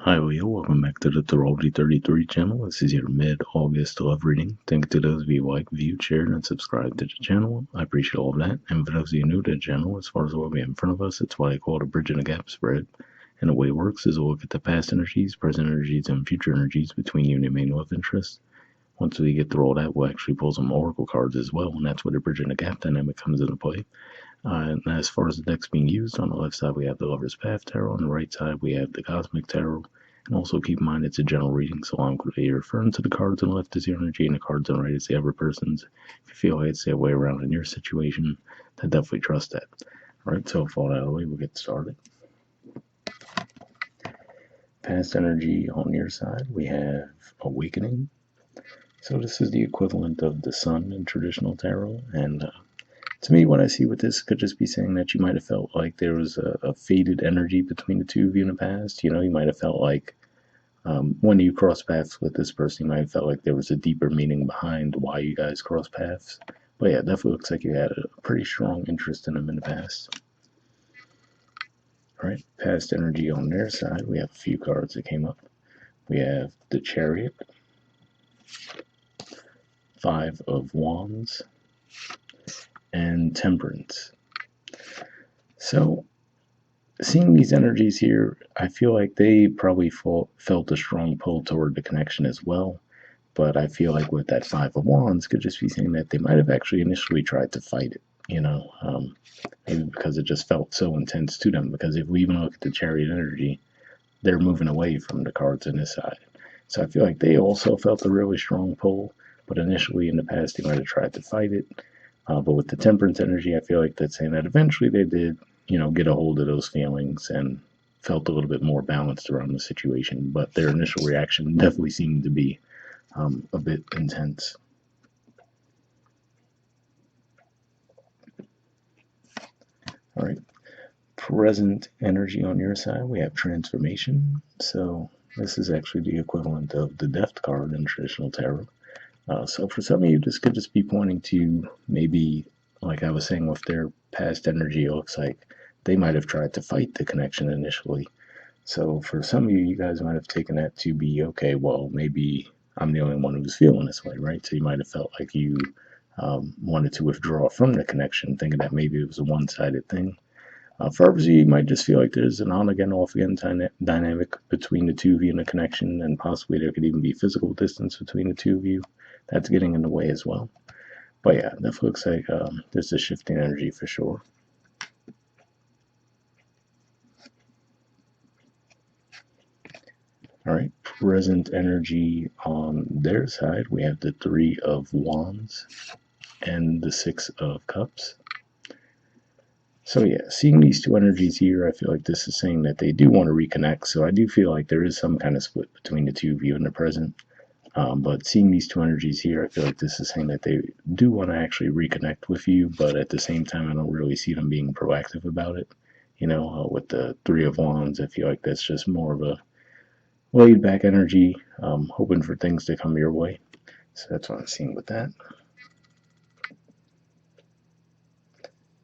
Hi, Leo. Welcome back to the Astrology 33 channel. This is your mid-August love reading. Thank you to those of you who like, viewed, shared, and subscribed to the channel. I appreciate all of that. And for those of you new to the channel, as far as what we have in front of us, it's what I call the bridge and the gap spread. And the way it works is we'll look at the past energies, present energies, and future energies between you and your main love interest. Once we get through all that, we'll actually pull some oracle cards as well, and that's where the bridge and the gap dynamic comes into play. And as far as the decks being used, on the left side we have the Lover's Path Tarot, on the right side we have the Cosmic Tarot. And also keep in mind it's a general reading, so I'm going to be referring to the cards on the left as your energy and the cards on the right as the other person's. If you feel like it's the other way around in your situation, then definitely trust that. Alright, so with all that out of the way, we'll get started. Past energy on your side, we have Awakening. So this is the equivalent of the Sun in traditional tarot, and to me, what I see with this could just be saying that you might have felt like there was a faded energy between the two of you in the past. You know, you might have felt like when you cross paths with this person, you might have felt like there was a deeper meaning behind why you guys cross paths. But yeah, it definitely looks like you had a pretty strong interest in them in the past. All right, past energy on their side, we have a few cards that came up. We have the Chariot, Five of Wands, and Temperance. So, seeing these energies here, I feel like they probably felt a strong pull toward the connection as well. But I feel like with that Five of Wands, could just be saying that they might have actually initially tried to fight it, maybe because it just felt so intense to them. Because if we even look at the Chariot energy, they're moving away from the cards on this side. So I feel like they also felt a really strong pull, but initially in the past, they might have tried to fight it. But with the Temperance energy, I feel like that's saying that eventually they did, get a hold of those feelings and felt a little bit more balanced around the situation. But their initial reaction definitely seemed to be a bit intense. All right. Present energy on your side, we have Transformation. So this is actually the equivalent of the Death card in traditional tarot. So for some of you, this could just be pointing to maybe, like I was saying with their past energy, it looks like they might have tried to fight the connection initially. So for some of you, you guys might have taken that to be, okay, well, maybe I'm the only one who's feeling this way, right? So you might have felt like you wanted to withdraw from the connection, thinking that maybe it was a one-sided thing. For others, you might just feel like there's an on-again, off-again dynamic between the two of you in the connection, and possibly there could even be physical distance between the two of you. That's getting in the way as well. But yeah, that looks like there's a shifting energy for sure. All right, present energy on their side, we have the Three of Wands and the Six of Cups. So yeah, seeing these two energies here, I feel like this is saying that they do want to reconnect. So I do feel like there is some kind of split between the two of you in the present. But seeing these two energies here, I feel like this is saying that they do want to actually reconnect with you, but at the same time, I don't really see them being proactive about it. With the Three of Wands, I feel like that's just more of a laid back energy, hoping for things to come your way. So that's what I'm seeing with that.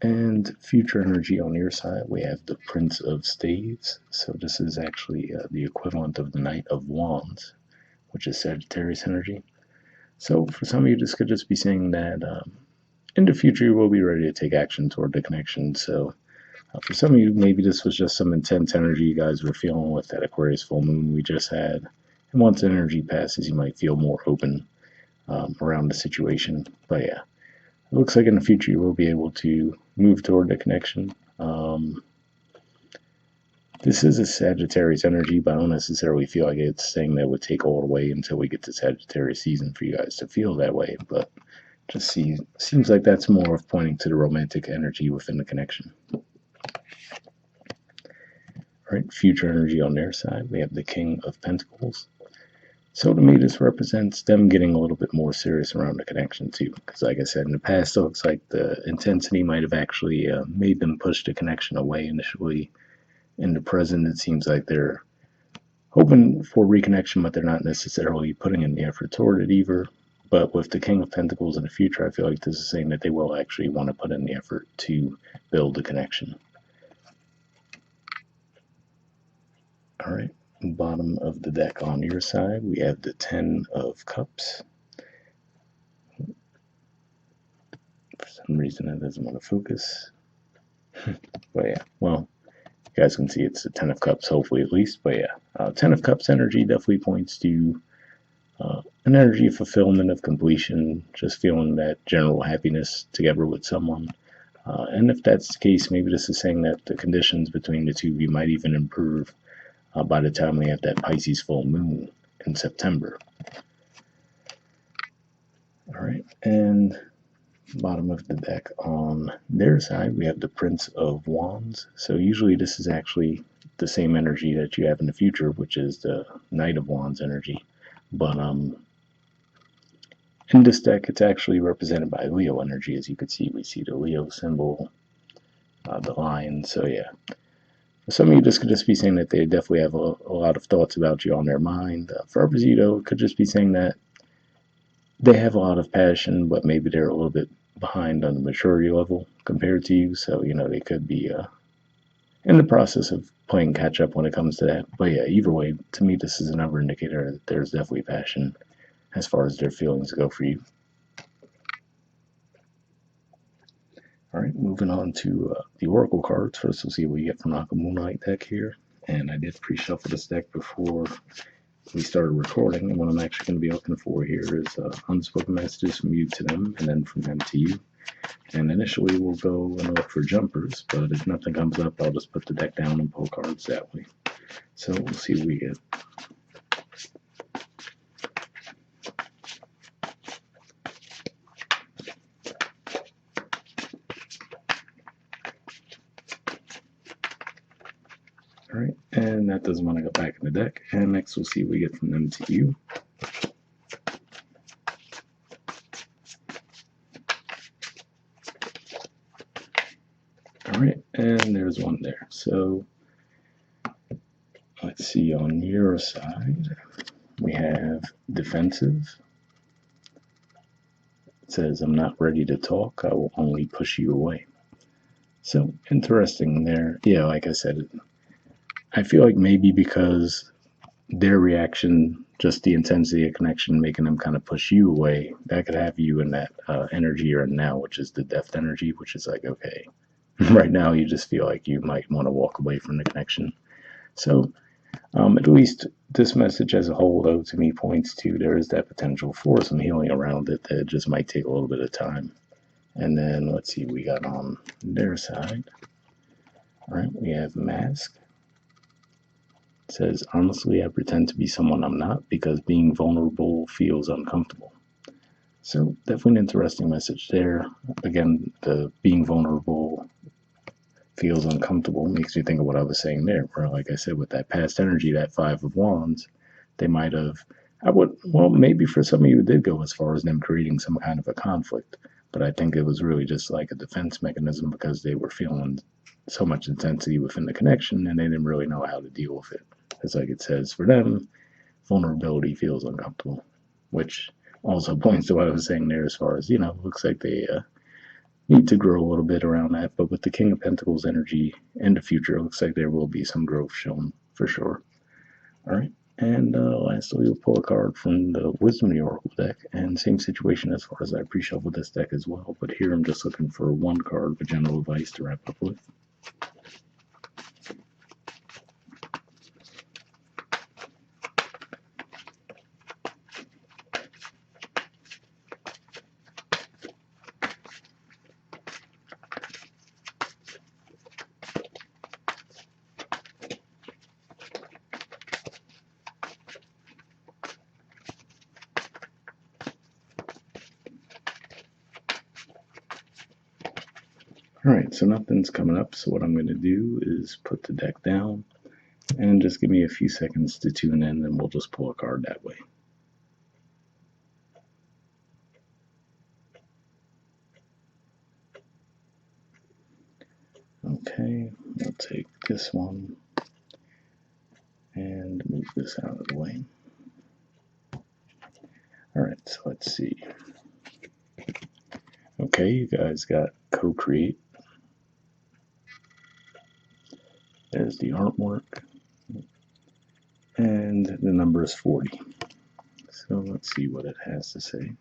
And future energy on your side, we have the Prince of Staves. So this is actually the equivalent of the Knight of Wands, which is Sagittarius energy. So for some of you, this could just be saying that in the future you will be ready to take action toward the connection. So for some of you, maybe this was just some intense energy you guys were feeling with that Aquarius full moon we just had. And once energy passes, you might feel more open around the situation. But yeah, it looks like in the future you will be able to move toward the connection. This is a Sagittarius energy, but I don't necessarily feel like it's saying that would take all the way until we get to Sagittarius season for you guys to feel that way. But just seems like that's more of pointing to the romantic energy within the connection. All right, future energy on their side, we have the King of Pentacles. So to me, this represents them getting a little bit more serious around the connection too. Because like I said, in the past, it looks like the intensity might have actually made them push the connection away initially. In the present, it seems like they're hoping for reconnection, but they're not necessarily putting in the effort toward it either. But with the King of Pentacles in the future, I feel like this is saying that they will actually want to put in the effort to build the connection. All right. Bottom of the deck on your side, we have the Ten of Cups. For some reason, it doesn't want to focus. But yeah, well, you guys can see it's the Ten of Cups, hopefully at least. But yeah, Ten of Cups energy definitely points to an energy of fulfillment, of completion, just feeling that general happiness together with someone. And if that's the case, maybe this is saying that the conditions between the two of you might even improve by the time we have that Pisces full moon in September. All right, and bottom of the deck on their side, we have the Prince of Wands. So usually this is actually the same energy that you have in the future, which is the Knight of Wands energy. But in this deck, it's actually represented by Leo energy. As you can see, we see the Leo symbol, the lion. So yeah, for some of you, this could just be saying that they definitely have a lot of thoughts about you on their mind. For others, you know, it could just be saying that they have a lot of passion, but maybe they're a little bit behind on the maturity level compared to you. So, you know, they could be in the process of playing catch up when it comes to that. But yeah, either way, to me, this is another indicator that there's definitely passion as far as their feelings go for you. All right, moving on to the Oracle cards. First, we'll see what we get from the Moonlight deck here. And I did pre-shuffle this deck before we started recording, and what I'm actually going to be looking for here is unspoken messages from you to them, and then from them to you. And initially we'll go and look for jumpers, but if nothing comes up, I'll just put the deck down and pull cards that way. So we'll see what we get. All right, and that doesn't want to go back in the deck. And next we'll see what we get from them to you. All right, and there's one there. So let's see, on your side, we have defensive. It says, I'm not ready to talk. I will only push you away. So interesting there. Yeah, like I said, I feel like maybe because their reaction, just the intensity of connection, making them kind of push you away, that could have you in that energy you're in now, which is the depth energy, which is like, okay, right now you just feel like you might want to walk away from the connection. So at least this message as a whole, though, to me points to there is that potential for some healing around it that just might take a little bit of time. And then let's see what we got on their side. All right, we have mask. It says, honestly, I pretend to be someone I'm not because being vulnerable feels uncomfortable. So definitely an interesting message there. Again, the being vulnerable feels uncomfortable makes me think of what I was saying there, where, like I said, with that past energy, that Five of Wands, they might have, well, maybe for some of you it did go as far as them creating some kind of a conflict, but I think it was really just like a defense mechanism because they were feeling so much intensity within the connection and they didn't really know how to deal with it. It's like it says, for them, vulnerability feels uncomfortable, which also points to what I was saying there as far as, you know, looks like they need to grow a little bit around that. But with the King of Pentacles energy in the future, it looks like there will be some growth shown for sure. All right. And lastly, we'll pull a card from the Wisdom of the Oracle deck. And same situation as far as I pre-shuffled this deck as well. But here I'm just looking for one card with general advice to wrap up with. All right, so nothing's coming up. So what I'm going to do is put the deck down and just give me a few seconds to tune in and we'll just pull a card that way. Okay, we'll take this one and move this out of the way. All right, so let's see. Okay, you guys got co-create. There's the artwork. number is 40. So let's see what it has to say.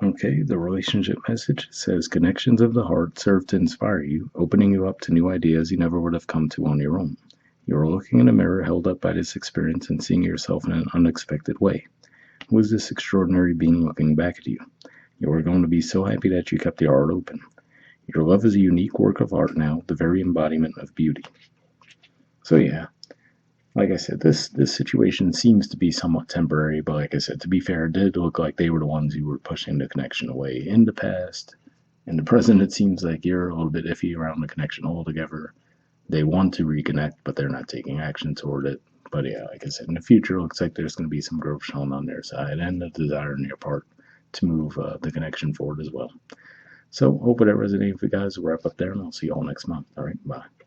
Okay, the relationship message says connections of the heart serve to inspire you, opening you up to new ideas you never would have come to on your own. You are looking in a mirror held up by this experience and seeing yourself in an unexpected way. Who is this extraordinary being looking back at you? You are going to be so happy that you kept the art open. Your love is a unique work of art now, the very embodiment of beauty. So yeah, like I said, this situation seems to be somewhat temporary, but like I said, to be fair, it did look like they were the ones who were pushing the connection away in the past. In the present, it seems like you're a little bit iffy around the connection altogether. They want to reconnect, but they're not taking action toward it. But yeah, like I said, in the future, it looks like there's going to be some growth shown on their side and a desire on your part to move the connection forward as well. So, hope it resonated with you guys. We'll wrap up there, and I'll see you all next month. All right, bye.